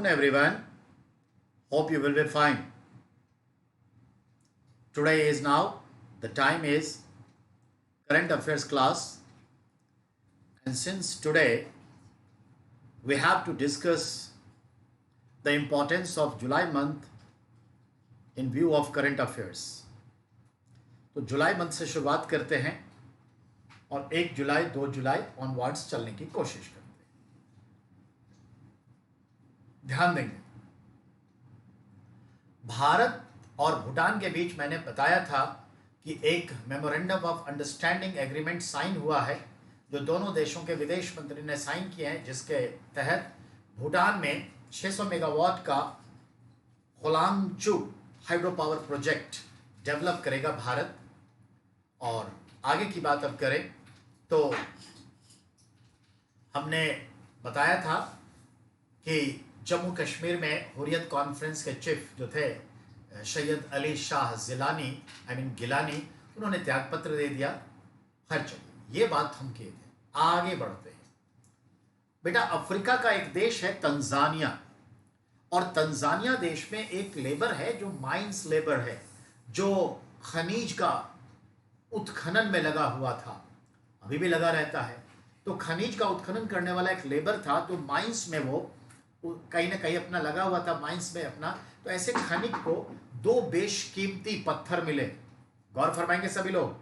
Everyone, hope you will be fine. Today is now, the time is current affairs class, and since today we have to discuss the importance of July month in view of current affairs. तो जुलाई month से शुरुआत करते हैं और 1 जुलाई 2 जुलाई onwards चलने की कोशिश करते हैं. ध्यान देंगे, भारत और भूटान के बीच मैंने बताया था कि एक memorandum of understanding agreement sign हुआ है जो दोनों देशों के विदेश मंत्री ने साइन किए हैं, जिसके तहत भूटान में 600 मेगावाट का होलांगचू हाइड्रो पावर प्रोजेक्ट डेवलप करेगा भारत. और आगे की बात अब करें तो हमने बताया था कि जम्मू कश्मीर में हुर्रियत कॉन्फ्रेंस के चीफ जो थे सैयद अली शाह गिलानी, उन्होंने त्यागपत्र दे दिया. खैर चलिए, ये बात हम किए थे. आगे बढ़ते हैं. बेटा, अफ्रीका का एक देश है तंजानिया, और तंजानिया देश में एक लेबर है जो माइंस लेबर है, जो खनिज का उत्खनन में लगा हुआ था, अभी भी लगा रहता है. तो खनिज का उत्खनन करने वाला एक लेबर था, तो माइंस में वो कहीं ना कहीं अपना लगा हुआ था, माइंस में अपना. तो ऐसे खनिज को 2 बेशकीमती पत्थर मिले. गौर फरमाएंगे सभी लोग.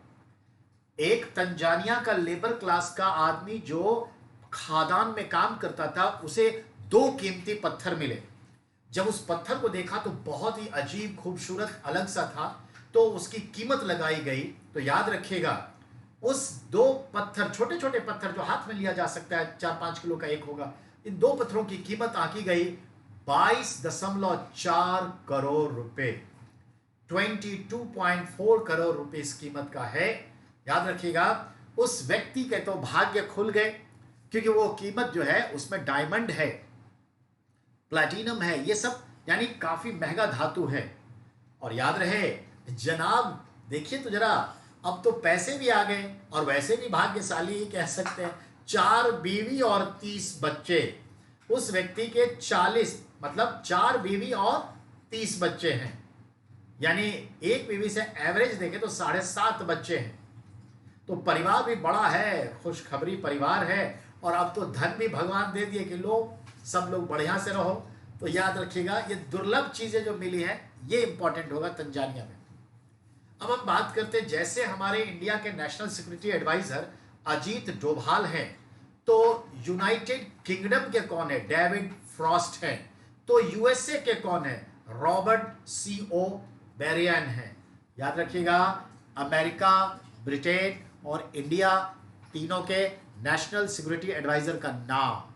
एक तंजानिया का लेबर क्लास का आदमी जो खादान में काम करता था, उसे 2 कीमती पत्थर मिले. जब उस पत्थर को देखा तो बहुत ही अजीब, खूबसूरत, अलग सा था, तो उसकी कीमत लगाई गई. तो याद रखिएगा, उस 2 पत्थर, छोटे छोटे पत्थर जो हाथ में लिया जा सकता है, 4-5 किलो का एक होगा, इन 2 पत्थरों की कीमत आंकी गई 22.4 करोड़ रुपए. 22.4 करोड़ रुपए इस कीमत का है. याद रखिएगा, उस व्यक्ति के तो भाग्य खुल गए, क्योंकि वो कीमत जो है उसमें डायमंड है, प्लैटिनम है, ये सब यानी काफी महंगा धातु है. और याद रहे जनाब, देखिए तो जरा, अब तो पैसे भी आ गए और वैसे भी भाग्यशाली ही कह सकते हैं. 4 बीवी और 30 बच्चे. उस व्यक्ति के 40, मतलब 4 बीवी और 30 बच्चे हैं, यानी एक बीवी से एवरेज देखें तो 7.5 बच्चे हैं. तो परिवार भी बड़ा है, खुशखबरी परिवार है. और अब तो धन भी भगवान दे दिए कि लो, सब लोग बढ़िया से रहो. तो याद रखिएगा, ये दुर्लभ चीजें जो मिली हैं, ये इंपॉर्टेंट होगा तंजानिया में. अब हम बात करते हैं, जैसे हमारे इंडिया के national security adviser Ajit Doval हैं, तो यूनाइटेड किंगडम के कौन है? डेविड फ्रॉस्ट हैं. तो यूएसए के कौन है? Robert C.O. बेरियन है. याद रखिएगा, अमेरिका, ब्रिटेन और इंडिया, तीनों के नेशनल सिक्योरिटी एडवाइजर का नाम.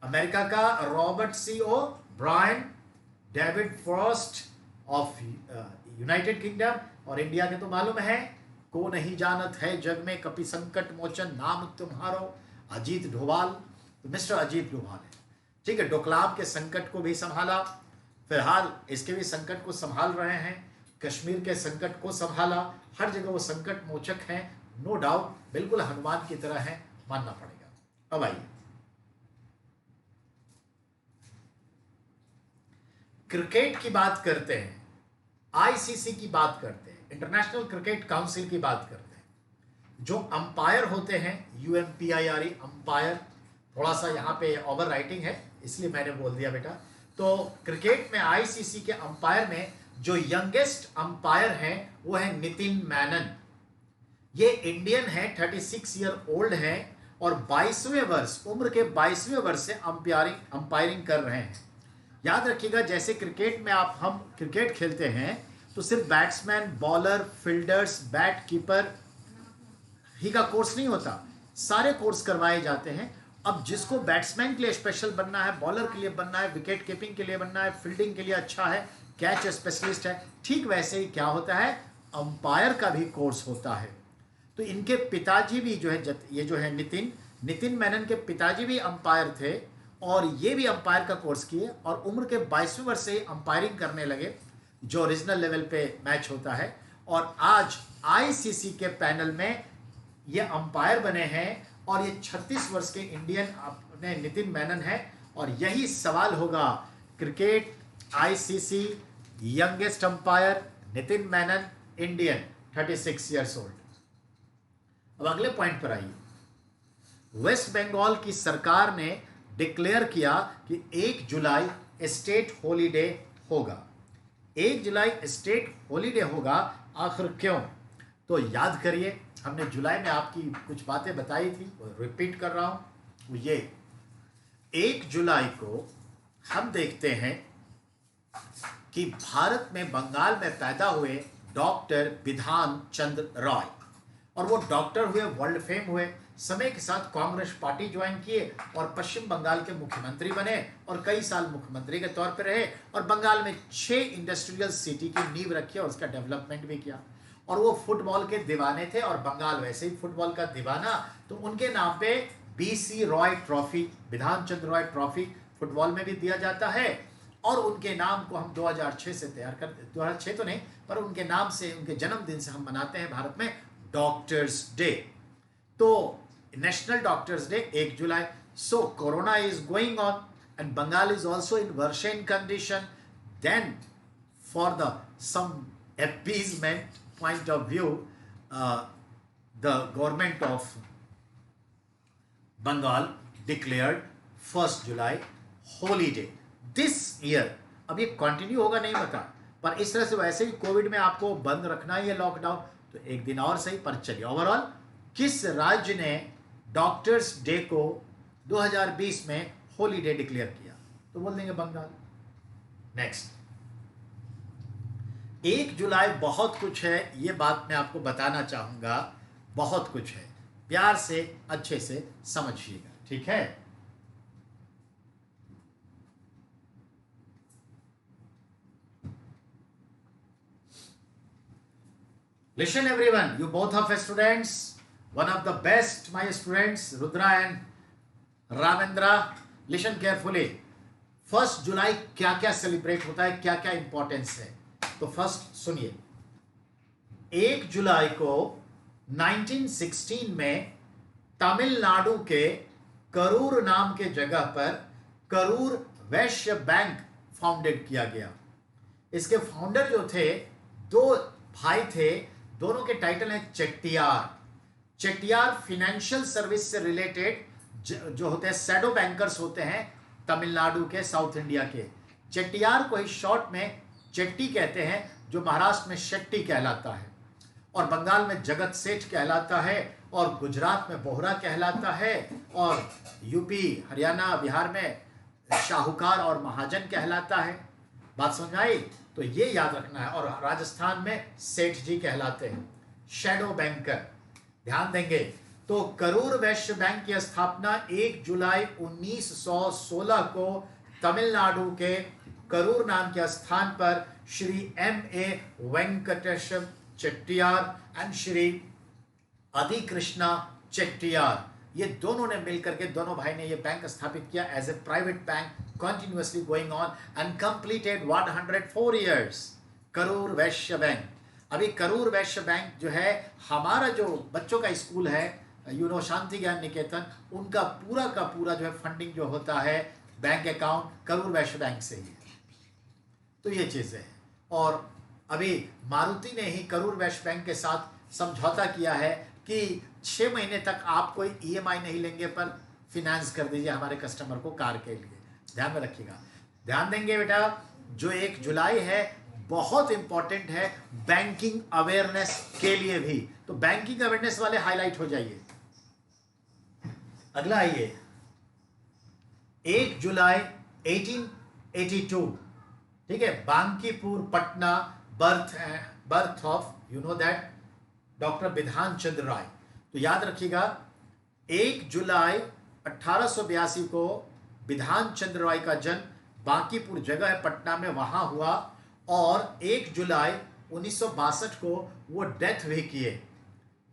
अमेरिका का Robert C.O. Brien, David Frost of United Kingdom, और इंडिया के तो मालूम है, को नहीं जानत है जग में कपि संकट मोचन नाम तुम्हारो, अजीत डोभाल. तो मिस्टर अजीत डोभाल है. ठीक है, डोकलाम के संकट को भी संभाला, फिलहाल इसके भी संकट को संभाल रहे हैं, कश्मीर के संकट को संभाला. हर जगह वो संकट मोचक हैं, नो डाउट, बिल्कुल हनुमान की तरह है, मानना पड़ेगा. अब आइए, क्रिकेट की बात करते हैं, आईसीसी की बात करते हैं, इंटरनेशनल क्रिकेट काउंसिल की बात करते हैं. जो अंपायर होते हैं, UMPIRE अंपायर, थोड़ा सा यहाँ पे ओवर राइटिंग है इसलिए मैंने बोल दिया बेटा. तो क्रिकेट में आईसीसी के अंपायर में जो यंगेस्ट अंपायर हैं वो है नितिन मैनन. ये इंडियन है, 36 ईयर ओल्ड है, और 22वें वर्ष, उम्र के 22वें वर्ष से अंपायरिंग कर रहे हैं. याद रखिएगा, जैसे क्रिकेट में हम क्रिकेट खेलते हैं तो सिर्फ batsman, bowler, fielders, bat keeper ही का कोर्स नहीं होता, सारे कोर्स करवाए जाते हैं. अब जिसको बैट्समैन के लिए स्पेशल बनना है, बॉलर के लिए बनना है, विकेट कीपिंग के लिए बनना है, फील्डिंग के लिए अच्छा है, कैच स्पेशलिस्ट है, ठीक वैसे ही क्या होता है, अंपायर का भी कोर्स होता है. तो इनके पिताजी भी जो है, ये जो है नितिन मैनन के पिताजी भी अंपायर थे, और ये भी अंपायर का कोर्स किए, और उम्र के 22वें वर्ष से ही अंपायरिंग करने लगे, जो रीजनल लेवल पे मैच होता है. और आज आईसीसी के पैनल में ये अंपायर बने हैं, और ये 36 वर्ष के इंडियन अपने नितिन मैनन है. और यही सवाल होगा cricket ICC youngest umpire Nitin Menon, Indian, 36 years old. अब अगले पॉइंट पर आइए। वेस्ट बंगाल की सरकार ने डिक्लेयर किया कि 1 जुलाई स्टेट हॉलीडे होगा। 1 जुलाई स्टेट हॉलीडे होगा, आखिर क्यों? तो याद करिए, हमने जुलाई में आपकी कुछ बातें बताई थी, रिपीट कर रहा हूं। ये 1 जुलाई को हम देखते हैं कि भारत में बंगाल में पैदा हुए डॉक्टर बिधान चंद्र रॉय, और वो डॉक्टर हुए, वर्ल्ड फेम हुए, समय के साथ कांग्रेस पार्टी ज्वाइन किए और पश्चिम बंगाल के मुख्यमंत्री बने और कई साल मुख्यमंत्री के तौर पर रहे और बंगाल में 6 इंडस्ट्रियल सिटी की नींव रखी और उसका डेवलपमेंट भी किया। और वो फुटबॉल के दीवाने थे और बंगाल वैसे ही फुटबॉल का दीवाना, तो उनके नाम पे बीसी रॉय ट्रॉफी, बिधान चंद्र रॉय ट्रॉफी फुटबॉल में भी दिया जाता है। और उनके नाम को हम 2006 से तैयार कर, 2006 तो नहीं, पर उनके नाम से, उनके जन्मदिन से हम मनाते हैं भारत में डॉक्टर्स डे। तो national doctors day 1 July. So corona is going on and Bengal is also in worsen condition. Then for the some appeasement point of view, the government of Bengal declared 1st July holiday this year। अब ये continue होगा नहीं पता, पर इस तरह से वैसे ही कोविड में आपको बंद रखना ही है लॉकडाउन, तो एक दिन और सही, पर चलिए। ओवरऑल किस राज्य ने डॉक्टर्स डे को 2020 में हॉलीडे डिक्लेयर किया? तो बोल देंगे बंगाल। नेक्स्ट, 1 जुलाई बहुत कुछ है, ये बात मैं आपको बताना चाहूंगा, बहुत कुछ है, प्यार से अच्छे से समझिएगा, ठीक है? Listen everyone, you both of students, one of the best my students, Rudra and Ravindra, listen carefully। 1 जुलाई क्या क्या सेलिब्रेट होता है, क्या क्या इंपॉर्टेंस है, तो फर्स्ट सुनिए। 1 जुलाई को 1916 में तमिलनाडु के करूर नाम के जगह पर करूर वैश्य बैंक फाउंडेड किया गया। इसके फाउंडर जो थे, 2 भाई थे, दोनों के टाइटल है चेट्टियार। चेट्टियार फाइनेंशियल सर्विस से रिलेटेड जो होते हैं, शैडो बैंकर्स होते हैं तमिलनाडु के, साउथ इंडिया के। चेट्टियार को ही शॉर्ट में चेट्टी कहते हैं, जो महाराष्ट्र में शेट्टी कहलाता है, और बंगाल में जगत सेठ कहलाता है, और गुजरात में बोहरा कहलाता है, और यूपी, हरियाणा, बिहार में शाहूकार और महाजन कहलाता है। बात समझ आई? तो ये याद रखना है। और राजस्थान में सेठ जी कहलाते हैं, शैडो बैंकर, ध्यान देंगे। तो करूर वैश्य बैंक की स्थापना 1 जुलाई 1916 को तमिलनाडु के करूर नाम के स्थान पर श्री M.A. वेंकटेशम चेट्टियार एंड श्री आदि कृष्णा चेट्टियार, ये दोनों ने मिलकर के, दोनों भाई ने ये बैंक स्थापित किया as a private bank, continuously going on and completed 104 years. Karur Vysya bank. अभी करूर वैश्य बैंक जो है, हमारा जो बच्चों का स्कूल है, शांति ज्ञान निकेतन, उनका पूरा का पूरा जो है फंडिंग जो होता है, bank account Karur Vysya bank से ही है। तो ये चीज़ें हैं। और अभी मारुति ने ही करूर वैश्य बैंक के साथ समझौता किया है कि 6 महीने तक आप कोई EMI नहीं लेंगे, पर फिनेंस कर दीजिए हमारे कस्टमर को कार के लिए। ध्यान में रखिएगा, ध्यान देंगे बेटा। जो 1 जुलाई है बहुत इंपॉर्टेंट है बैंकिंग अवेयरनेस के लिए भी, तो बैंकिंग अवेयरनेस वाले हाईलाइट हो जाइए। अगला आइए, 1 जुलाई 1882, ठीक है, Bankipur Patna, birth of you know that doctor Bidhan Chandra Roy. तो याद रखिएगा, 1 जुलाई 1882 को बिधान चंद्र राय का जन्म बांकीपुर जगह है पटना में, वहां हुआ, और 1 जुलाई 1962 को वो डेथ भी किए।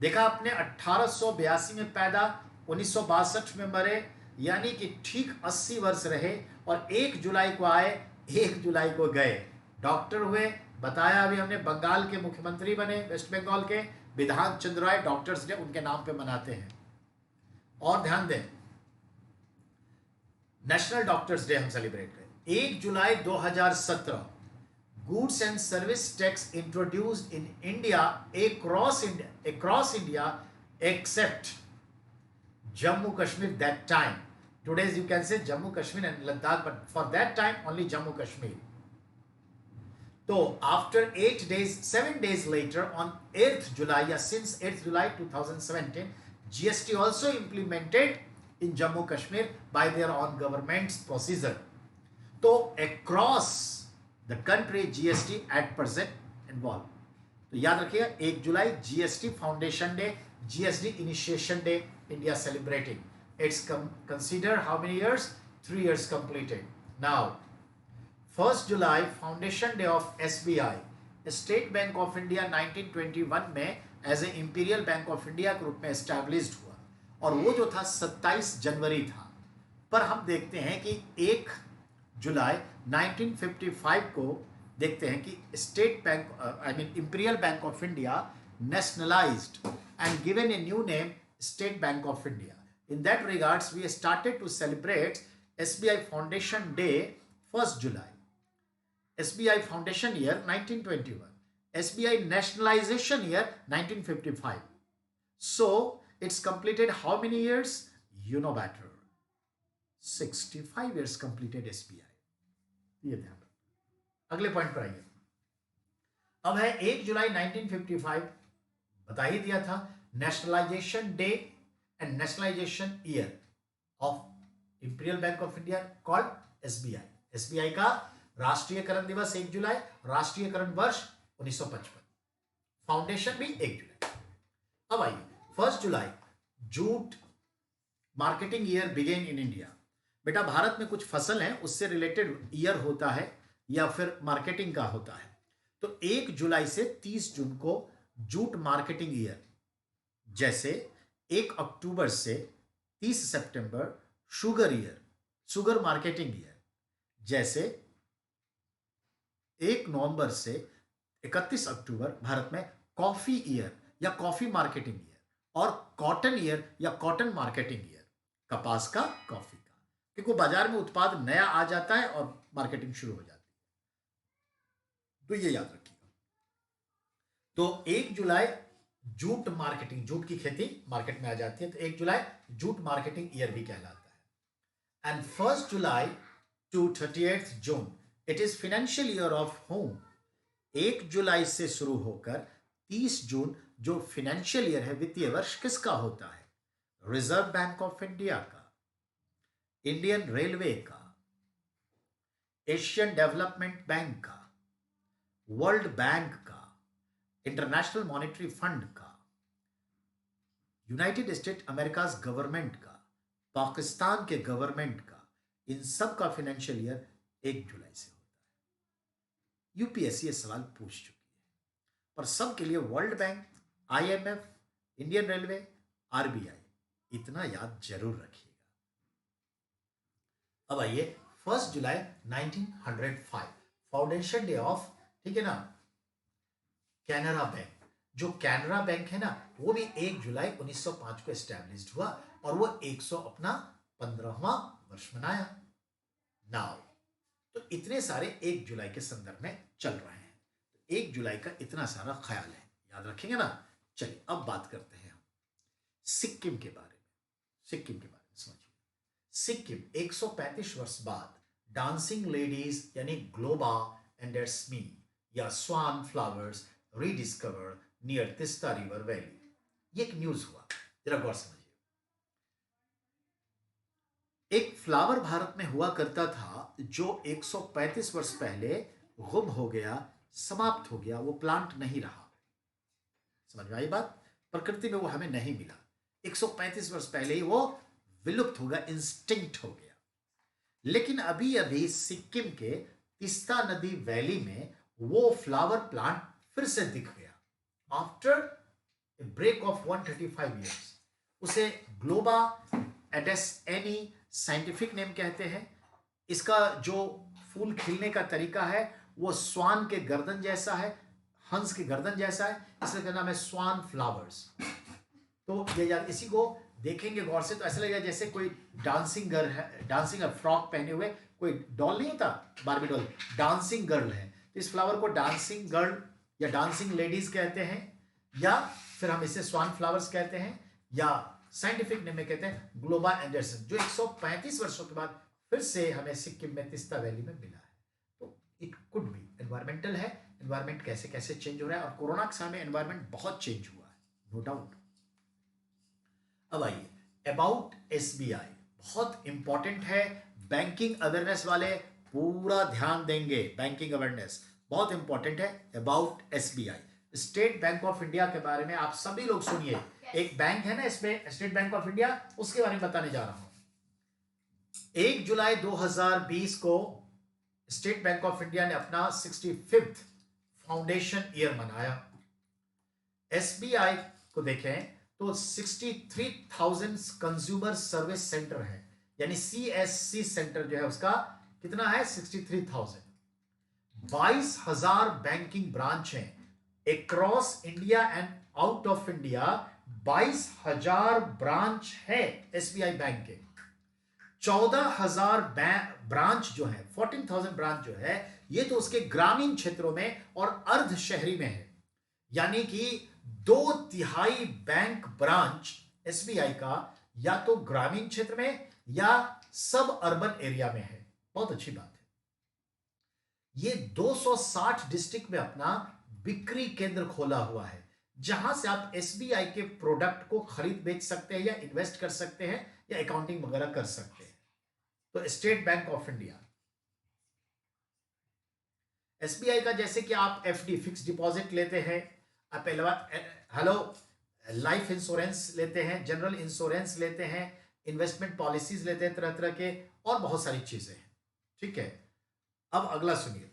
देखा आपने, 1882 में पैदा, 1962 में मरे, यानी कि ठीक 80 वर्ष रहे, और 1 जुलाई को आए, 1 जुलाई को गए। डॉक्टर हुए, बताया अभी हमने, बंगाल के मुख्यमंत्री बने, वेस्ट बंगाल के, बिधान चंद्र राय, डॉक्टर्स डे उनके नाम पे मनाते हैं। और ध्यान दें, नेशनल डॉक्टर्स डे हम सेलिब्रेट करें। 1 जुलाई 2017 goods and service tax introduced in India across India except Jammu Kashmir that time. Today's you can say Jammu Kashmir and Ladakh, but for that time only Jammu Kashmir. So after 8 days, 7 days later on 8th July, since 8th July 2017, GST also implemented in Jammu Kashmir by their own government's procedure. So across the country GST at present involved. तो याद रखिएगा 1 जुलाई GST foundation day, GST initiation day India celebrating. It's consider how many years? 3 years completed. Now 1st July foundation day of SBI, State Bank of India 1921 में as a Imperial Bank of India के रूप में established हुआ और वो जो था 27 जनवरी था. पर हम देखते हैं कि 1 जुलाई 1955 को देखते हैं कि State Bank I mean Imperial Bank of India nationalised and given a new name State Bank of India. In that regards we started to celebrate SBI foundation day 1st July. SBI Foundation year 1921, SBI Nationalization year 1955. So it's completed how many years? You know better. 65 years completed SBI. ये ध्यान रखो. अगले point पर आइए. अब है 1 जुलाई 1955. बता ही दिया था nationalisation day and nationalisation year of imperial Bank of India called SBI. SBI का राष्ट्रीयकरण दिवस 1 जुलाई, राष्ट्रीयकरण वर्ष 1955, फाउंडेशन भी 1 जुलाई. अब आइए 1st July jute marketing year began in India. बेटा भारत में कुछ फसल है उससे रिलेटेड ईयर होता है या फिर मार्केटिंग का होता है. तो 1 जुलाई से 30 जून को जूट मार्केटिंग ईयर, जैसे 1 अक्टूबर से 30 सितंबर sugar year, sugar marketing year, जैसे 1 नवंबर से 31 अक्टूबर भारत में कॉफी ईयर या कॉफी मार्केटिंग ईयर, और कॉटन ईयर या कॉटन मार्केटिंग ईयर, कपास का, कॉफी का, क्योंकि बाजार में उत्पाद नया आ जाता है और मार्केटिंग शुरू हो जाती है. तो ये याद रखिएगा. तो 1 जुलाई जूट मार्केटिंग, जूट की खेती मार्केट में आ जाती है, तो 1 जुलाई जूट मार्केटिंग ईयर भी कहलाता है. And 1st July to 30th June it is financial year of home. 1 जुलाई से शुरू होकर 30 जून जो फाइनेंशियल ईयर है, वित्तीय वर्ष, किसका होता है? रिजर्व बैंक ऑफ इंडिया का, इंडियन रेलवे का, एशियन डेवलपमेंट बैंक का, वर्ल्ड बैंक का, इंटरनेशनल मॉनेटरी फंड का, यूनाइटेड स्टेट अमेरिका गवर्नमेंट का, पाकिस्तान के गवर्नमेंट का, इन सब का फाइनेंशियल ईयर 1 जुलाई से होता है. यूपीएससी ये सवाल पूछ चुकी है, पर सब के लिए world bank, IMF, Indian railway, RBI, इतना याद जरूर रखिएगा. अब आइए 1st July 1905 foundation day of, ठीक है ना, कैनरा बैंक. जो कैनरा बैंक है ना वो भी 1 जुलाई 1905 को एस्टैब्लिश्ड हुआ और वो 115वां वर्ष मनाया. नाउ तो इतने सारे 1 जुलाई के संदर्भ में चल रहे हैं. तो 1 जुलाई का इतना सारा ख्याल है, याद रखेंगे ना. चलिए अब बात करते हैं हम सिक्किम के बारे में. सिक्किम के बारे में समझिए. सिक्किम 135 वर्ष बाद डांसिंग लेडीज यानी ग्लोबा एंड मी या swan flowers rediscovered near Teesta river valley. ये एक न्यूज हुआ, जरा गौर समझिए. एक फ्लावर भारत में हुआ करता था जो 135 वर्ष पहले गुम हो गया, समाप्त हो गया, वो प्लांट नहीं रहा. समझ में आई बात? प्रकृति में वो हमें नहीं मिला. 135 वर्ष पहले ही वो विलुप्त हो गया, इंस्टिंक्ट हो गया. लेकिन अभी अभी सिक्किम के तिस्ता नदी वैली में वो फ्लावर प्लांट फिर से दिख गया after a break of 135 years. उसे ग्लोबा एडेसएनी साइंटिफिक नेम कहते हैं. इसका जो फूल खिलने का तरीका है वो स्वान के गर्दन जैसा है, हंस के गर्दन जैसा है, इसलिए नाम है स्वान फ्लावर्स. तो ये याद, इसी को देखेंगे गौर से तो ऐसा लगेगा जैसे कोई डांसिंग फ्रॉक पहने हुए कोई डॉल नहीं होता, बारबी डॉल, डांसिंग गर्ल है, तो इस फ्लावर को डांसिंग गर्ल या डांसिंग लेडीज कहते हैं, या फिर हम इसे स्वान फ्लावर्स कहते हैं, या साइंटिफिक नेम में कहते हैं ग्लोबा एंडरसन, जो 135 वर्षों के बाद फिर से हमें सिक्किम में तिस्ता वैली में मिला है। तो इट कुड बी एनवायरमेंटल है। एनवायरमेंट कैसे कैसे चेंज हो रहा है, और कोरोना के समय में एनवायरमेंट बहुत चेंज हुआ है, नो डाउट। अब आइए अबाउट एसबीआई, बहुत इंपॉर्टेंट है, बैंकिंग अवेयरनेस वाले पूरा ध्यान देंगे, बैंकिंग अवेयरनेस बहुत इंपॉर्टेंट है। About SBI, State Bank of India के बारे में आप सभी लोग सुनिए, एक बैंक है ना इसमें, स्टेट बैंक ऑफ इंडिया, उसके बारे में बताने जा रहा हूं। 1 जुलाई 2020 को स्टेट बैंक ऑफ इंडिया ने अपना 65th फाउंडेशन ईयर मनाया। एसबीआई को देखें तो 63,000 कंज्यूमर सर्विस सेंटर है, यानी सीएससी सेंटर जो है उसका कितना है, 63,000। 22,000 बैंकिंग ब्रांच हैं across India and out of India. 22,000 branch है एसबीआई बैंक के। 14,000 ब्रांच जो है, 14,000 ब्रांच जो है, ये तो उसके ग्रामीण क्षेत्रों में और अर्ध शहरी में है, यानी कि 2/3 बैंक ब्रांच एसबीआई का या तो ग्रामीण क्षेत्र में या सब अर्बन एरिया में है। बहुत अच्छी बात है। ये 260 डिस्ट्रिक्ट में अपना बिक्री केंद्र खोला हुआ है, जहां से आप एसबीआई के प्रोडक्ट को खरीद बेच सकते हैं या इन्वेस्ट कर सकते हैं या अकाउंटिंग वगैरह कर सकते हैं। तो state Bank of India, SBI का जैसे कि आप एफडी फिक्स डिपॉजिट लेते हैं, आप लाइफ इंश्योरेंस लेते हैं, जनरल इंश्योरेंस लेते हैं, इन्वेस्टमेंट पॉलिसीज लेते हैं तरह तरह के, और बहुत सारी चीजें हैं। ठीक है, अब अगला सुनिए।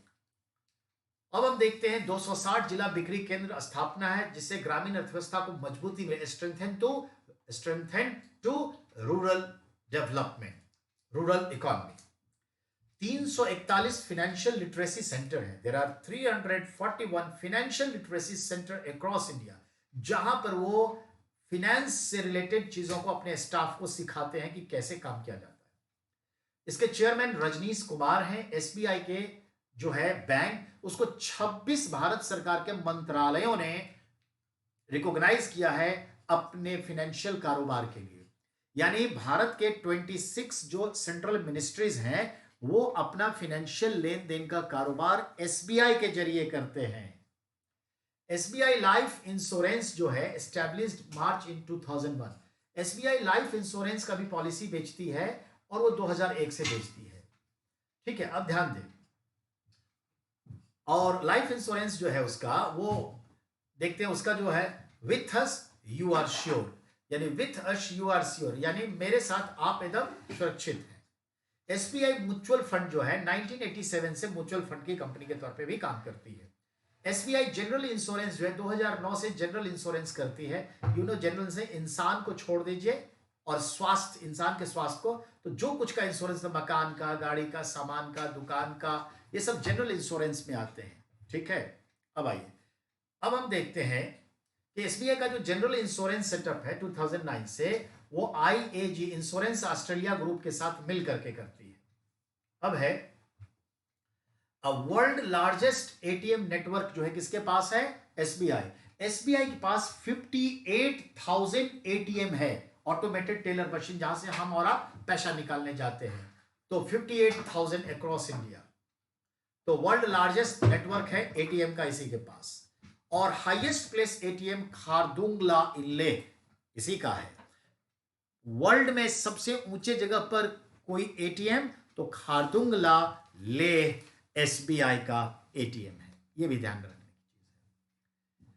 अब हम देखते हैं 260 जिला बिक्री केंद्र स्थापना है, जिससे ग्रामीण अर्थव्यवस्था को मजबूती में strengthen to rural development, rural economy. 341 financial literacy centre है। There are 341 financial literacy centre across India, जहां पर वो फिनेंस से रिलेटेड चीजों को अपने स्टाफ को सिखाते हैं कि कैसे काम किया जाता है। इसके चेयरमैन रजनीश कुमार हैं। एसबीआई के जो है बैंक, उसको 26 भारत सरकार के मंत्रालयों ने रिकॉग्नाइज किया है अपने फाइनेंशियल कारोबार के लिए, यानी भारत के 26 जो सेंट्रल मिनिस्ट्रीज हैं वो अपना फाइनेंशियल लेन देन का कारोबार एसबीआई के जरिए करते हैं। एसबीआई लाइफ इंश्योरेंस जो है एस्टैब्लिश्ड मार्च इन 2001। एसबीआई लाइफ इंश्योरेंस का भी पॉलिसी बेचती है और वो 2001 से बेचती है। ठीक है, अब ध्यान दें। और लाइफ इंश्योरेंस जो है उसका, वो देखते हैं उसका जो है with us you are sure, यानी with us you are sure, यानी मेरे साथ आप एकदम सुरक्षित हैं। एसबीआई म्यूचुअल फंड जो है 1987 से म्यूचुअल फंड की कंपनी के तौर पे भी काम करती है। एसबीआई जनरल इंश्योरेंस जो है 2009 से जनरल इंश्योरेंस करती है। जनरल से इंसान को छोड़ दीजिए और स्वास्थ्य, इंसान के स्वास्थ्य को, तो जो कुछ का इंश्योरेंस, मकान का, गाड़ी का, सामान का, दुकान का, ये सब जनरल इंश्योरेंस में आते हैं। ठीक है, अब आइए, अब हम देखते हैं कि एसबीआई का जो जनरल इंश्योरेंस सेटअप है 2009 से, वो आईएजी इंश्योरेंस ऑस्ट्रेलिया ग्रुप के साथ मिल करके करती है। अब है वर्ल्ड लार्जेस्ट एटीएम नेटवर्क जो है किसके पास है, एसबीआई। एसबीआई के पास 58,000 एटीएम है, ऑटोमेटेड टेलर मशीन, जहां से हम और आप पैसा निकालने जाते हैं। तो 58,000 अक्रॉस इंडिया, तो वर्ल्ड लार्जेस्ट नेटवर्क है एटीएम का इसी के पास। और हाईएस्ट प्लेस एटीएम खारदुंगला इल्ले इसी का है। वर्ल्ड में सबसे ऊंचे जगह पर कोई एटीएम तो खारदुंगला ले एसबीआई का एटीएम है, ये भी ध्यान रखने की चीज है।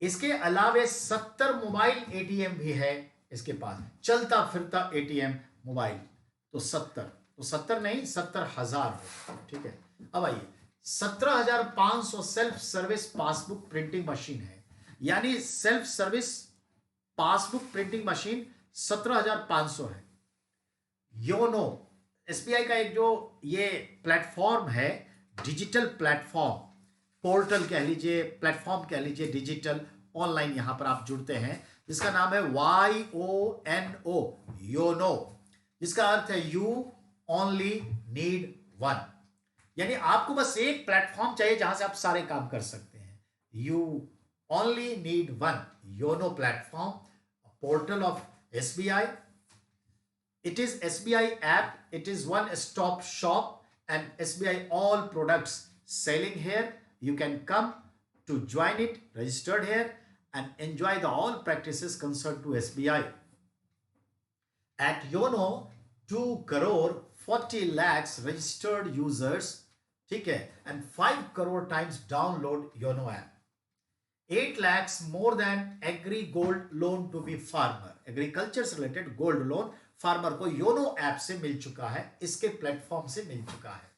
इसके अलावे 70 मोबाइल एटीएम भी है इसके पास, चलता फिरता एटीएम मोबाइल, तो 70 नहीं 70,000 है। ठीक है, अब आइए 17,500 self service passbook printing machine है, यानी self service passbook printing machine 17,500 है। योनो एसबीआई का एक जो ये प्लेटफॉर्म है, डिजिटल प्लेटफॉर्म, पोर्टल कह लीजिए, प्लेटफॉर्म कह लीजिए, डिजिटल ऑनलाइन यहां पर आप जुड़ते हैं, जिसका नाम है YONO, योनो, जिसका अर्थ है यू ओनली नीड वन, यानी आपको बस एक प्लेटफॉर्म चाहिए जहां से आप सारे काम कर सकते हैं. You only need one YONO platform, portal of SBI. It is SBI app. It is one stop shop and SBI all products selling here. You can come to join it, registered here and enjoy the all practices concerned to SBI. At Yono 2 crore 40 lakhs registered users, ठीक है, and 5 crore times download Yono app. 8 lakhs more than agri gold loan to be farmer. Agriculture से related gold loan farmer को YONO app से मिल चुका है, इसके platform से मिल चुका है.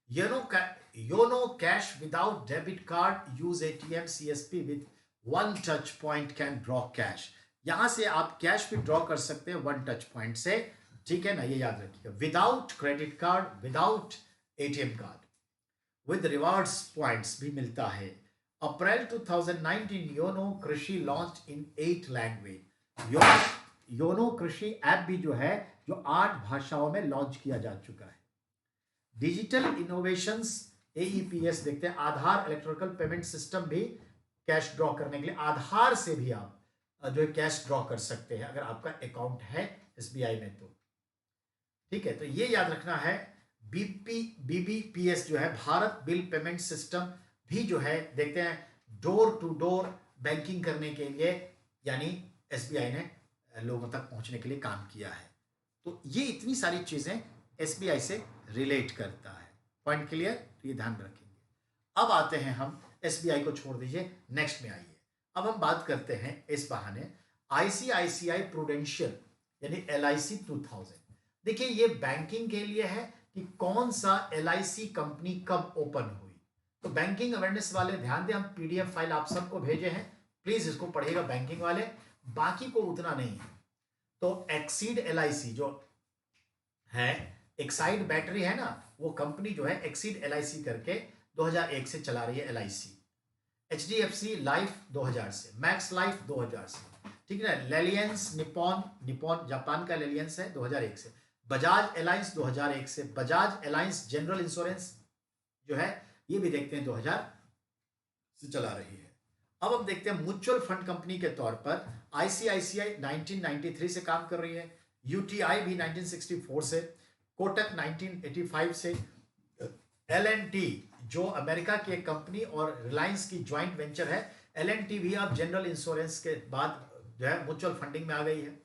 YONO cash without debit card, use ATM CSP with one touch point can draw cash. यहां से आप कैश भी ड्रॉ कर सकते हैं वन टच पॉइंट से, ठीक है ना, ये याद रखिएगा. Without credit card, without ATM card, with rewards points भी मिलता है. अप्रैल 2019 योनो कृषि लॉन्च इन 8 लैंग्वेज. योनो कृषि ऐप भी जो है जो 8 भाषाओं में लॉन्च किया जा चुका है. डिजिटल इनोवेशंस एईपीएस देखते हैं. आधार इलेक्ट्रॉनिकल पेमेंट सिस्टम भी कैश ड्रॉ करने के लिए आधार से भी आप जो है कैश ड्रॉ कर सकते हैं अगर आपका अकाउंट है एसबीआई में तो, ठीक है. तो ये याद रखना है. बीबीपीएस जो है भारत बिल पेमेंट सिस्टम भी जो है देखते हैं डोर टू डोर बैंकिंग करने के लिए, यानी एसबीआई ने लोगों तक पहुंचने के लिए काम किया है. तो ये इतनी सारी चीजें एसबीआई से रिलेट करता है. Point clear? तो ये ध्यान रखेंगे. अब आते हैं हम, एसबीआई को छोड़ दीजिए, नेक्स्ट में आइए. अब हम बात करते हैं इस बहाने आईसीआईसीआई प्रूडेंशियल यानी एलआईसी 2000. देखिए ये बैंकिंग के लिए है कि कौन सा एलआईसी कंपनी कब ओपन हुई. तो बैंकिंग अवेयरनेस वाले ध्यान दें, हम पीडीएफ फाइल आप सबको भेजे हैं, प्लीज इसको पढ़िएगा बैंकिंग वाले, बाकी को उतना नहीं है. तो एक्सीड एलआईसी जो है, एक्साइड बैटरी है ना, वो कंपनी जो है एक्सीड एलआईसी करके 2001 से चला रही है एलआईसी. एचडीएफसी लाइफ 2000 से, मैक्स लाइफ 2000 से, ठीक है ना. लेलियंस निपॉन जापान का लेलियंस है 2001 से. बजाज एलायंस 2001 से. बजाज एलायंस जनरल इंश्योरेंस जो है ये भी देखते हैं 2000 से चला रही है. अब हम देखते हैं म्यूचुअल फंड कंपनी के तौर पर आईसीआईसीआई 1993 से काम कर रही है. यूटीआई भी 1964 से, कोटक 1985 से, एलएनटी जो अमेरिका की एक कंपनी और रिलायंस की ज्वाइंट वेंचर है, एलएनटी भी अब जनरल इंश्योरेंस के बाद जो है म्यूचुअल फंडिंग में आ गई है.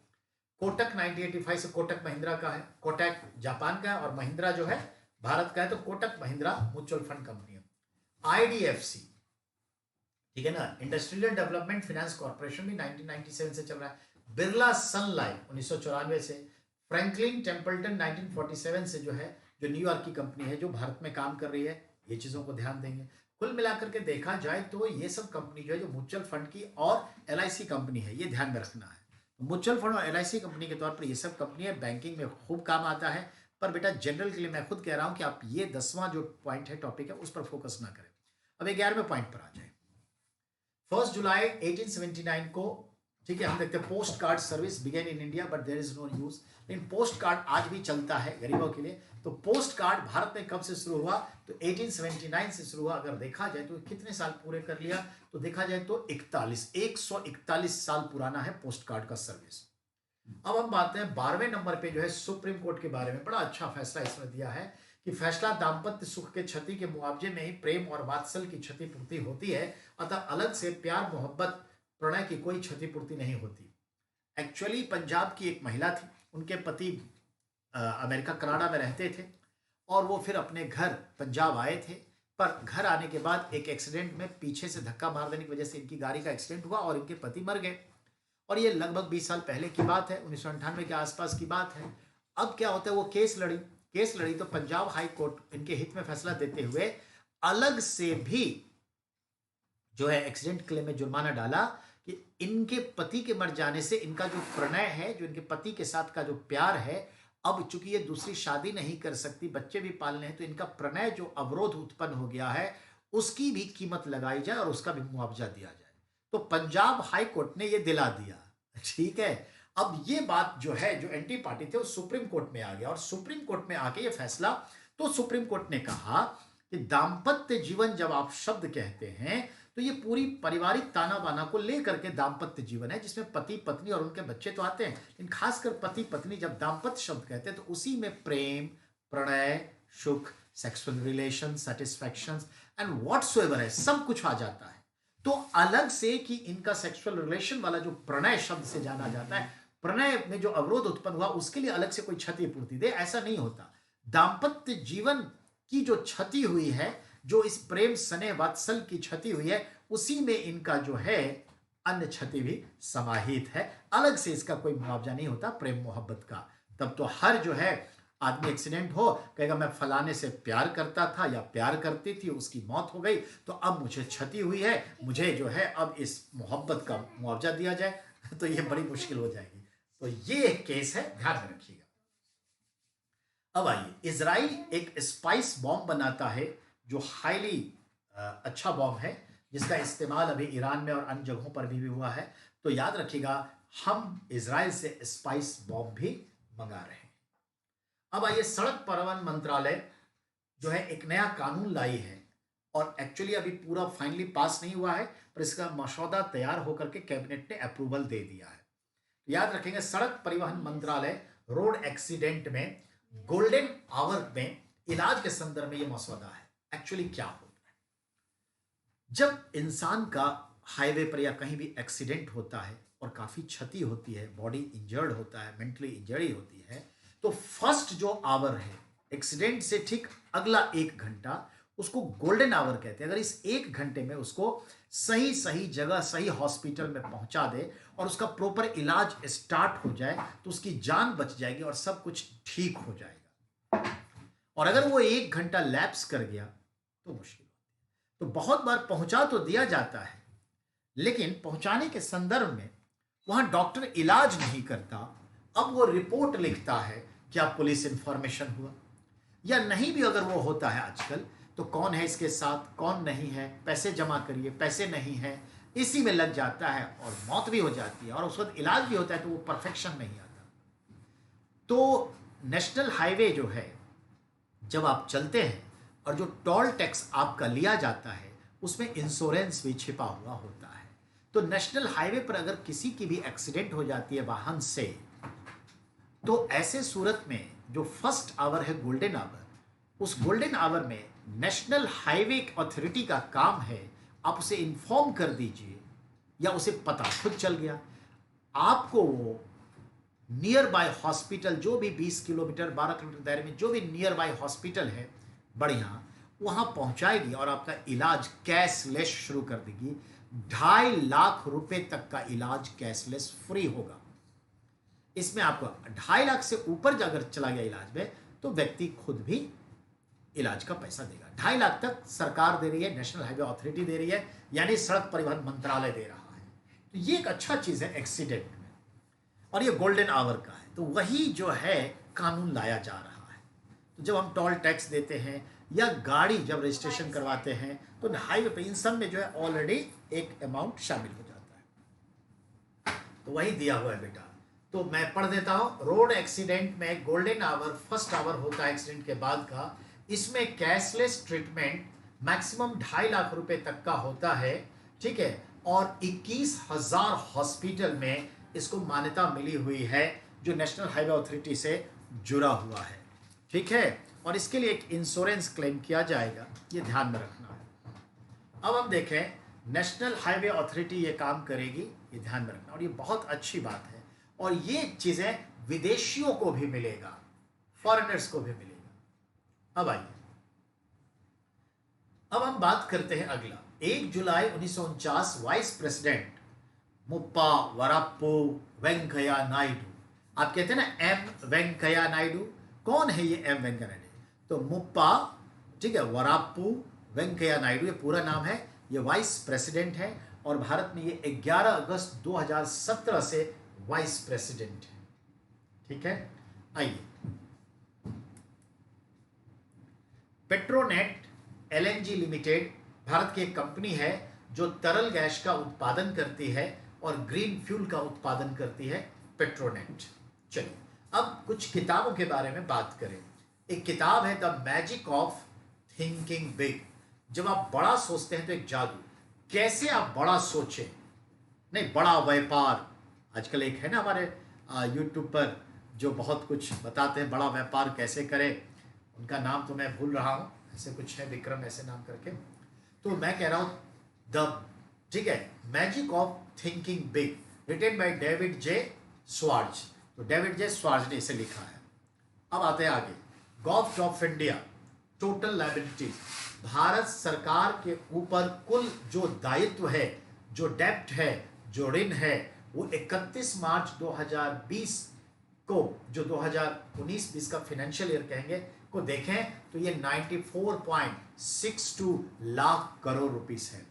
कोटक 1985 से कोटक महिंद्रा का है. कोटक जापान का है और महिंद्रा जो है भारत का है, तो Kotak Mahindra mutual fund company है. आईडीएफसी, ठीक है ना, इंडस्ट्रियल डेवलपमेंट फाइनेंस कॉर्पोरेशन भी 1997 से चल रहा है. बिरला सन लाइफ 1994 से. फ्रैंकलिन टेम्पल्टन 1947 से जो है, जो न्यूयॉर्क की कंपनी है जो भारत में काम कर रही है. ये चीजों को ध्यान देंगे. कुल मिलाकर के देखा जाए तो ये सब कंपनी जो है जो म्यूचुअल फंड की और एलआईसी कंपनी है, ये ध्यान में रखना है. म्यूचुअल फंड और एलआईसी कंपनी के तौर पर ये सब कंपनी है, बैंकिंग में खूब काम आता है. पर बेटा जनरल के लिए मैं खुद कह रहा हूं कि आप ये 10वां जो पॉइंट है, टॉपिक है, उस पर फोकस ना करें. अब 11वें पॉइंट पर आ जाए. 1 जुलाई 1879 को, ठीक है, हम देखते हैं post card service began in India but there is no use. लेकिन पोस्ट कार्ड आज भी चलता है गरीबों के लिए. तो पोस्ट कार्ड भारत में कब से शुरू हुआ? तो 1879 से शुरू हुआ. अगर देखा जाए तो कितने साल पूरे कर लिया? तो देखा जाए तो 141 साल पुराना है पोस्ट कार्ड का सर्विस. अब हम बात हैं 12वें नंबर पे जो है सुप्रीम कोर्ट के बारे में. बड़ा अच्छा फैसला इसमें दिया है कि फैसला दाम्पत्य सुख के क्षति के मुआवजे में ही प्रेम और वात्सल की क्षतिपूर्ति होती है, अतः अलग से प्यार मोहब्बत प्रणय की कोई क्षतिपूर्ति नहीं होती. एक्चुअली पंजाब की एक महिला थी, उनके पति अमेरिका कनाडा में रहते थे और वो फिर अपने घर पंजाब आए थे. पर घर आने के बाद एक एक्सीडेंट में पीछे से धक्का मार देने की वजह से इनकी गाड़ी का एक्सीडेंट हुआ और इनके पति मर गए. और ये लगभग 20 साल पहले की बात है, 1998 के आसपास की बात है. अब क्या होता है, वो केस लड़ी तो पंजाब हाई कोर्ट इनके हित में फैसला देते हुए अलग से भी जो है एक्सीडेंट क्लेम में जुर्माना डाला कि इनके पति के मर जाने से इनका जो प्रणय है, जो इनके पति के साथ का जो प्यार है, अब चूंकि ये दूसरी शादी नहीं कर सकती, बच्चे भी पालने हैं, तो इनका प्रणय जो अवरोध उत्पन्न हो गया है उसकी भी कीमत लगाई जाए और उसका भी मुआवजा दिया जाए. तो पंजाब हाई कोर्ट ने ये दिला दिया, ठीक है. अब ये बात जो है, जो एंटी पार्टी थे वो सुप्रीम कोर्ट में आ गया और सुप्रीम कोर्ट में आके ये फैसला तो सुप्रीम कोर्ट ने कहा कि दाम्पत्य जीवन जब आप शब्द कहते हैं तो ये पूरी पारिवारिक ताना बाना को लेकर के दाम्पत्य जीवन है, जिसमें पति पत्नी और उनके बच्चे तो आते हैं, लेकिन खासकर पति पत्नी जब दाम्पत्य शब्द कहते हैं तो उसी में प्रेम, प्रणय, सुख, sexual relation, satisfaction and whatsoever है, सब कुछ आ जाता है। तो अलग से कि इनका सेक्सुअल रिलेशन वाला जो प्रणय शब्द से जाना जाता है, प्रणय में जो अवरोध उत्पन्न हुआ उसके लिए अलग से कोई क्षतिपूर्ति दे, ऐसा नहीं होता। दाम्पत्य जीवन की जो क्षति हुई है, जो इस प्रेम स्नेह वात्सल की क्षति हुई है, उसी में इनका जो है अन्य क्षति भी समाहित है। अलग से इसका कोई मुआवजा नहीं होता प्रेम मोहब्बत का। तब तो हर जो है आदमी एक्सीडेंट हो कहेगा मैं फलाने से प्यार करता था या प्यार करती थी, उसकी मौत हो गई तो अब मुझे क्षति हुई है, मुझे जो है अब इस मोहब्बत का मुआवजा दिया जाए, तो ये बड़ी मुश्किल हो जाएगी। तो ये एक केस है, ध्यान में रखिएगा। अब आइए, इजराइल एक स्पाइस बॉम्ब बनाता है जो हाईली अच्छा बॉम्ब है, जिसका इस्तेमाल अभी ईरान में और अन्य जगहों पर भी हुआ है। तो याद रखिएगा, हम इजराइल से स्पाइस बॉम्ब भी मंगा रहे हैं। अब आइए, सड़क परिवहन मंत्रालय जो है एक नया कानून लाई है, और एक्चुअली अभी पूरा फाइनली पास नहीं हुआ है, पर इसका मसौदा तैयार होकर के कैबिनेट ने अप्रूवल दे दिया है। याद रखेंगे, सड़क परिवहन मंत्रालय रोड एक्सीडेंट में गोल्डन आवर में इलाज के संदर्भ में यह मसौदा है। एक्चुअली क्या होता है, जब इंसान का हाईवे पर या कहीं भी एक्सीडेंट होता है और काफी क्षति होती है, बॉडी इंजर्ड होता है, मेंटली इंजरी होती है, तो फर्स्ट जो आवर है एक्सीडेंट से ठीक अगला 1 घंटा, उसको गोल्डन आवर कहते हैं। अगर इस 1 घंटे में उसको सही सही जगह, सही हॉस्पिटल में पहुंचा दे और उसका प्रॉपर इलाज स्टार्ट हो जाए तो उसकी जान बच जाएगी और सब कुछ ठीक हो जाएगा। और अगर वो 1 घंटा लैप्स कर गया तो मुश्किल होती है। तो बहुत बार पहुंचा तो दिया जाता है, लेकिन पहुंचाने के संदर्भ में वहां डॉक्टर इलाज नहीं करता। अब वो रिपोर्ट लिखता है, क्या पुलिस इंफॉर्मेशन हुआ, या नहीं भी अगर वो होता है आजकल, तो कौन है इसके साथ, कौन नहीं है, पैसे जमा करिए, पैसे नहीं है, इसी में लग जाता है और मौत भी हो जाती है, और उस वक्त इलाज भी होता है तो वो परफेक्शन नहीं आता। तो नेशनल हाईवे जो है, जब आप चलते हैं और जो टोल टैक्स आपका लिया जाता है, उसमें इंश्योरेंस भी छिपा हुआ होता है। तो नेशनल हाईवे पर अगर किसी की भी एक्सीडेंट हो जाती है वाहन से, तो ऐसे सूरत में जो फर्स्ट आवर है गोल्डन आवर, उस गोल्डन आवर में नेशनल हाईवे अथॉरिटी का काम है, आप उसे इन्फॉर्म कर दीजिए, या उसे पता खुद चल गया, आपको वो नियर बाय हॉस्पिटल, जो भी 20 किलोमीटर 12 किलोमीटर दायरे में जो भी नियर बाय हॉस्पिटल है बढ़िया, वहां पहुंचाएगी और आपका इलाज कैशलेस शुरू कर देगी। 2.5 लाख रुपए तक का इलाज कैशलेस फ्री होगा। इसमें आपको 2.5 लाख से ऊपर अगर चला गया इलाज में, तो व्यक्ति खुद भी इलाज का पैसा देगा। 2.5 लाख तक सरकार दे रही है, नेशनल हाईवे अथॉरिटी दे रही है, यानी सड़क परिवहन मंत्रालय दे रहा है। तो ये एक अच्छा चीज है एक्सीडेंट में, और ये गोल्डन आवर का है। तो वही जो है कानून लाया जा रहा है। तो जब हम टोल टैक्स देते हैं या गाड़ी जब रजिस्ट्रेशन करवाते हैं, तो हाईवे पे इन सब में जो है ऑलरेडी एक अमाउंट शामिल हो जाता है। तो वही दिया हुआ है बेटा। तो मैं पढ़ देता हूं, रोड एक्सीडेंट में गोल्डन आवर फर्स्ट आवर होता है एक्सीडेंट के बाद का, इसमें कैशलेस ट्रीटमेंट मैक्सिमम 2.5 लाख रुपए तक का होता है, ठीक है, और 21,000 हॉस्पिटल में इसको मान्यता मिली हुई है, जो नेशनल हाईवे अथॉरिटी से जुड़ा हुआ है, ठीक है, और इसके लिए एक इंश्योरेंस क्लेम किया जाएगा, ये ध्यान में रखना है। अब हम देखें, नेशनल हाईवे अथॉरिटी ये काम करेगी, ये ध्यान में रखना, और ये बहुत अच्छी बात है, और ये चीजें विदेशियों को भी मिलेगा, फॉरेनर्स को भी मिलेगा। अब आइए, अब हम बात करते हैं अगला। 1 जुलाई 1949 वाइस प्रेसिडेंट मुप्पा वराप्पू वेंकैया नायडू, आप कहते हैं ना एम वेंकैया नायडू, कौन है ये एम वेंकैया नायडू? तो मुप्पा, ठीक है, वराप्पू वेंकैया नायडू, ये पूरा नाम है, ये वाइस प्रेसिडेंट है, और भारत में ये 11 अगस्त 2017 से वाइस प्रेसिडेंट है, ठीक है। आइए, पेट्रोनेट एलएनजी लिमिटेड भारत की एक कंपनी है जो तरल गैस का उत्पादन करती है और ग्रीन फ्यूल का उत्पादन करती है, पेट्रोनेट। चलिए अब कुछ किताबों के बारे में बात करें। एक किताब है the magic of thinking big. जब आप बड़ा सोचते हैं तो एक जादू, कैसे आप बड़ा सोचें, नहीं बड़ा व्यापार। आजकल एक है ना हमारे यूट्यूब पर जो बहुत कुछ बताते हैं बड़ा व्यापार कैसे करें, उनका नाम तो मैं भूल रहा हूँ, ऐसे कुछ है विक्रम ऐसे नाम करके। तो मैं कह रहा हूँ द, ठीक है, magic of thinking big, written by David J Schwartz. तो डेविड जे स्वार्ज ने इसे लिखा है। अब आते हैं आगे, government of India total liabilities. Bharat सरकार के ऊपर कुल जो दायित्व है, जो डेप्ट है, जो ऋण है, वो 31 मार्च 2020 को, जो 2019-20 का फाइनेंशियल ईयर कहेंगे, को देखें तो ये 94.62 लाख करोड़ रुपीस है,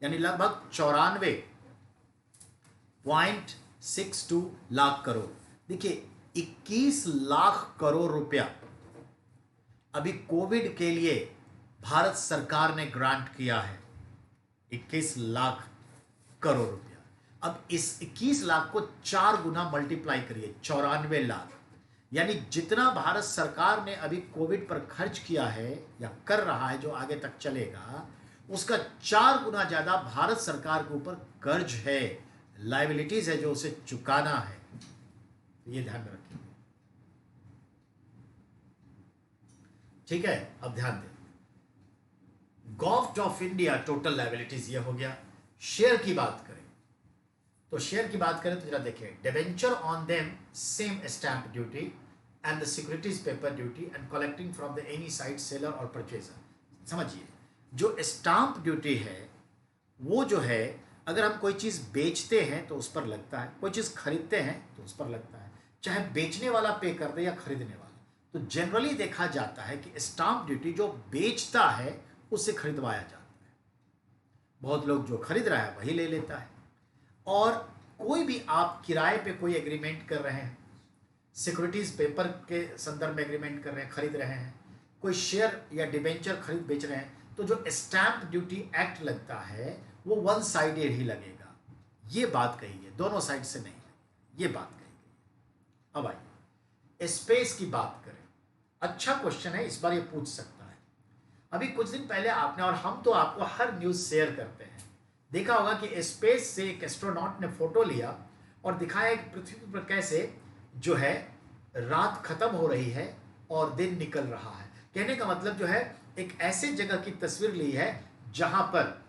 यानी लगभग 94.62 लाख करोड़। देखिए 21 लाख करोड़ रुपया अभी कोविड के लिए भारत सरकार ने ग्रांट किया है, 21 लाख करोड़ रुपया। अब इस 21 लाख को 4 गुना मल्टीप्लाई करिए, 94 लाख, यानी जितना भारत सरकार ने अभी कोविड पर खर्च किया है या कर रहा है, जो आगे तक चलेगा, उसका 4 गुना ज्यादा भारत सरकार के ऊपर कर्ज है, लायबिलिटीज है जो उसे चुकाना है। ये ध्यान में रखिए, ठीक है। अब ध्यान दें, government of India total liabilities ये हो गया। शेयर की बात करें तो शेयर की बात करें तो जरा देखिए, debenture on them same stamp duty and the securities paper duty and collecting from the any side seller और परचेजर। समझिए, जो स्टाम्प ड्यूटी है वो जो है, अगर हम कोई चीज बेचते हैं तो उस पर लगता है, कोई चीज खरीदते हैं तो उस पर लगता है, चाहे बेचने वाला पे कर दे या खरीदने वाला। तो जनरली देखा जाता है कि स्टाम्प ड्यूटी जो बेचता है उससे खरीदवाया जाता है, बहुत लोग जो खरीद रहा है वही ले लेता है। और कोई भी आप किराए पे कोई एग्रीमेंट कर रहे हैं, सिक्योरिटीज पेपर के संदर्भ में एग्रीमेंट कर रहे हैं, खरीद रहे हैं, कोई शेयर या डिबेंचर खरीद बेच रहे हैं, तो जो स्टैंप ड्यूटी एक्ट लगता है वो वन साइडेड ही लगेगा। ये बात कही है, दोनों साइड से नहीं, ये बात कही गई। अब आइए स्पेस की बात करें। अच्छा क्वेश्चन है, इस बार ये पूछ सकता है। अभी कुछ दिन पहले आपने, और हम तो आपको हर न्यूज शेयर करते हैं, देखा होगा कि स्पेस से एक एस्ट्रोनॉट ने फोटो लिया और दिखाया कि पृथ्वी पर कैसे जो है रात खत्म हो रही है और दिन निकल रहा है। कहने का मतलब जो है, एक ऐसे जगह की तस्वीर ली है जहां पर,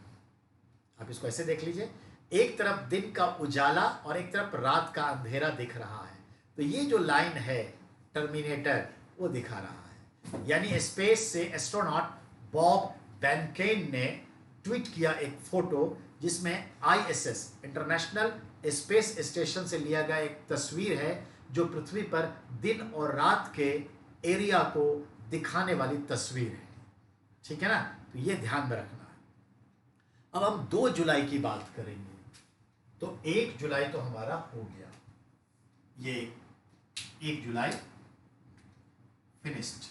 आप इसको ऐसे देख लीजिए, एक तरफ दिन का उजाला और एक तरफ रात का अंधेरा दिख रहा है। तो ये जो लाइन है टर्मिनेटर, वो दिखा रहा है। यानी स्पेस से एस्ट्रोनॉट बॉब बेनकेन ने ट्वीट किया एक फोटो जिसमें आईएसएस इंटरनेशनल स्पेस स्टेशन से लिया गया एक तस्वीर है, जो पृथ्वी पर दिन और रात के एरिया को दिखाने वाली तस्वीर है, ठीक है ना। तो ये ध्यान में रखना है। अब हम 2 जुलाई की बात करेंगे, तो 1 जुलाई तो हमारा हो गया, ये 1 जुलाई फिनिश्ड।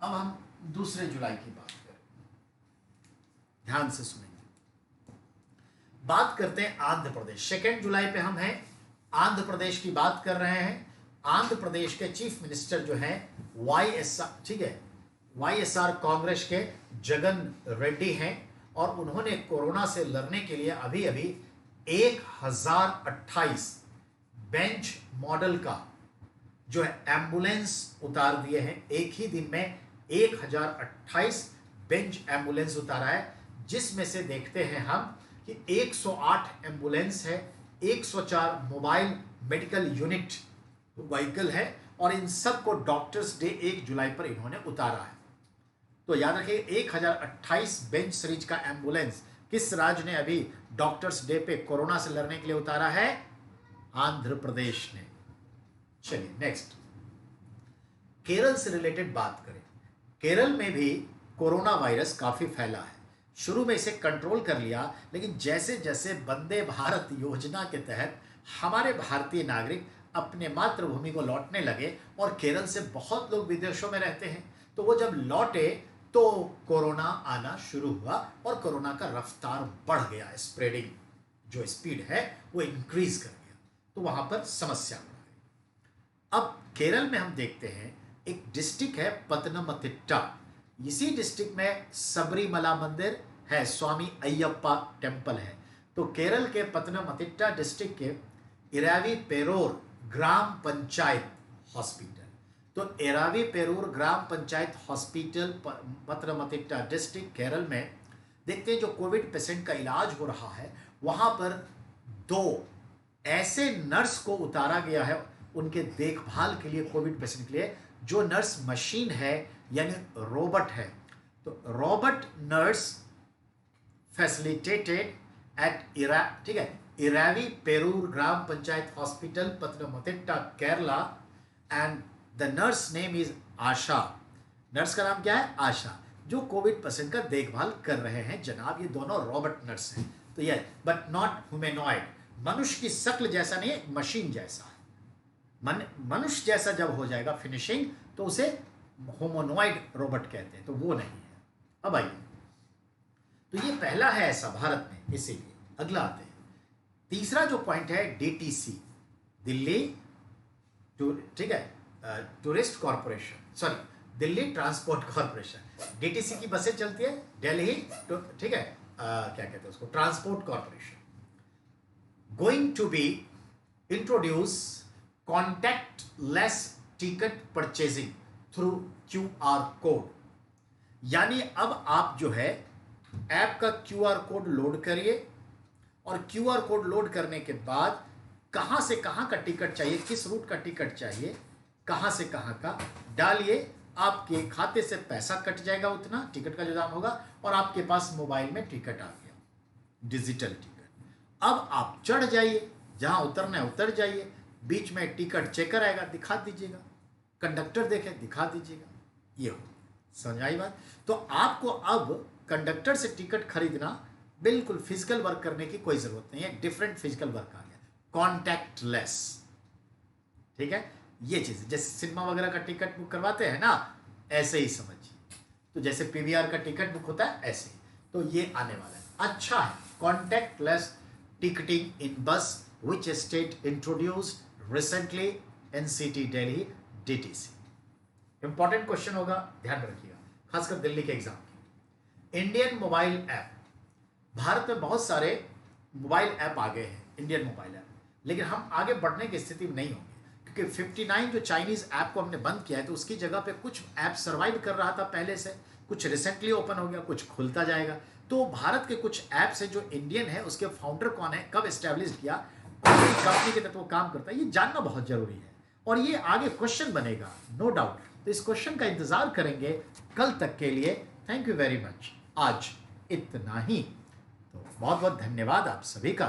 अब हम 2 जुलाई की बात करें, ध्यान से सुनेंगे। बात करते हैं आंध्र प्रदेश। 2 जुलाई पे हम हैं, आंध्र प्रदेश की बात कर रहे हैं। आंध्र प्रदेश के चीफ मिनिस्टर जो हैं वाईएसआर, ठीक है, वाईएसआर कांग्रेस के जगन रेड्डी हैं, और उन्होंने कोरोना से लड़ने के लिए अभी अभी 1028 बेंच मॉडल का जो है एम्बुलेंस उतार दिए हैं। एक ही दिन में 1028 बेंच एम्बुलेंस उतारा है, जिसमें से देखते हैं हम कि 108 एम्बुलेंस है, 104 मोबाइल मेडिकल यूनिट व्हीकल है, और इन सब को डॉक्टर्स डे 1 जुलाई पर इन्होंने उतारा है। तो याद रखिए 1028 बेंच सीरीज का एम्बुलेंस किस राज्य ने अभी डॉक्टर्स डे पे कोरोना से लड़ने के लिए उतारा है? आंध्र प्रदेश ने। चलिए नेक्स्ट, केरल से रिलेटेड बात करें। केरल में भी कोरोना वायरस काफी फैला है। शुरू में इसे कंट्रोल कर लिया, लेकिन जैसे जैसे वंदे भारत योजना के तहत हमारे भारतीय नागरिक अपने मातृभूमि को लौटने लगे, और केरल से बहुत लोग विदेशों में रहते हैं, तो वो जब लौटे तो कोरोना आना शुरू हुआ और कोरोना का रफ्तार बढ़ गया, स्प्रेडिंग जो स्पीड है वो इंक्रीज कर गया, तो वहां पर समस्या बढ़ गई। अब केरल में हम देखते हैं एक डिस्ट्रिक्ट है पतनमतिट्टा, इसी डिस्ट्रिक्ट में सबरीमला मंदिर है, स्वामी अय्यप्पा टेम्पल है। तो केरल के पतनमतिट्टा डिस्ट्रिक्ट के इरावी पेरूर ग्राम पंचायत हॉस्पिटल, तो एरावी पेरूर ग्राम पंचायत हॉस्पिटल पतनमतिट्टा डिस्ट्रिक्ट केरल में देखते हैं जो कोविड पेशेंट का इलाज हो रहा है, वहां पर 2 ऐसे नर्स को उतारा गया है उनके देखभाल के लिए, कोविड पेशेंट के लिए, जो नर्स मशीन है यानी रोबोट है। तो रोबोट नर्स फैसिलिटेटेड एट ठीक है, Iravi Peroor gram panchayat hospital Pathanamthitta Kerala, and the nurse name is Asha. Nurse का नाम क्या है? आशा, जो कोविड पेशेंट का देखभाल कर रहे हैं जनाब। ये दोनों रोबोट नर्स हैं। तो ये बट नॉट ह्यूमैनॉइड, मनुष्य की शक्ल जैसा नहीं है, मशीन जैसा है। मनुष्य जैसा जब हो जाएगा फिनिशिंग तो उसे ह्यूमनॉइड रोबोट कहते हैं, तो वो नहीं है। अब आइए, तो ये पहला है ऐसा भारत में, इसीलिए अगला आते हैं। तीसरा जो पॉइंट है डीटीसी, दिल्ली ठीक है tourist corporation, sorry Delhi transport corporation. DTC की बसें चलती है दिल्ली, ठीक है क्या कहते हैं उसको, transport corporation. Going to be introduce contactless ticket purchasing through QR code, यानी अब आप जो है ऐप का QR कोड लोड करिए, और QR कोड लोड करने के बाद कहां से कहां का टिकट चाहिए, किस रूट का टिकट चाहिए, कहां से कहां का डालिए, आपके खाते से पैसा कट जाएगा, उतना टिकट का जो दाम होगा, और आपके पास मोबाइल में टिकट आ गया, डिजिटल टिकट। अब आप चढ़ जाइए, जहां उतरना है उतर जाइए, बीच में टिकट चेकर आएगा, दिखा दीजिएगा, कंडक्टर देखे दिखा दीजिएगा, ये हो। समझ आई बात? तो आपको अब कंडक्टर से टिकट खरीदना, बिल्कुल फिजिकल वर्क करने की कोई जरूरत नहीं है, डिफरेंट फिजिकल वर्क आ गया, कॉन्टैक्टलेस। ठीक है, ये चीज जैसे सिनेमा वगैरह का टिकट बुक करवाते हैं ना, ऐसे ही समझिए। तो जैसे PVR का टिकट बुक होता है ऐसे ही, तो ये आने वाला है। अच्छा है, कॉन्टैक्टलेस टिकटिंग इन बस which state introduced recently in city Delhi, DTC। Important question होगा, ध्यान रखिएगा, खासकर दिल्ली के एग्जाम की। इंडियन मोबाइल ऐप, भारत में बहुत सारे मोबाइल ऐप आ गए हैं, इंडियन मोबाइल ऐप, लेकिन हम आगे बढ़ने की स्थिति में नहीं होंगे, क्योंकि 59 जो चाइनीज ऐप को हमने बंद किया है, तो उसकी जगह पे कुछ ऐप सर्वाइव कर रहा था पहले से, कुछ रिसेंटली ओपन हो गया, कुछ खुलता जाएगा। तो भारत के कुछ ऐप्स है जो इंडियन है, उसके फाउंडर कौन है, कब एस्टेब्लिश किया, कौन सी कंपनी के तहत वो काम करता है, ये जानना बहुत जरूरी है, और ये आगे क्वेश्चन बनेगा नो डाउट। तो इस क्वेश्चन का इंतजार करेंगे कल तक के लिए। थैंक यू वेरी मच, आज इतना ही। तो बहुत बहुत धन्यवाद आप सभी का।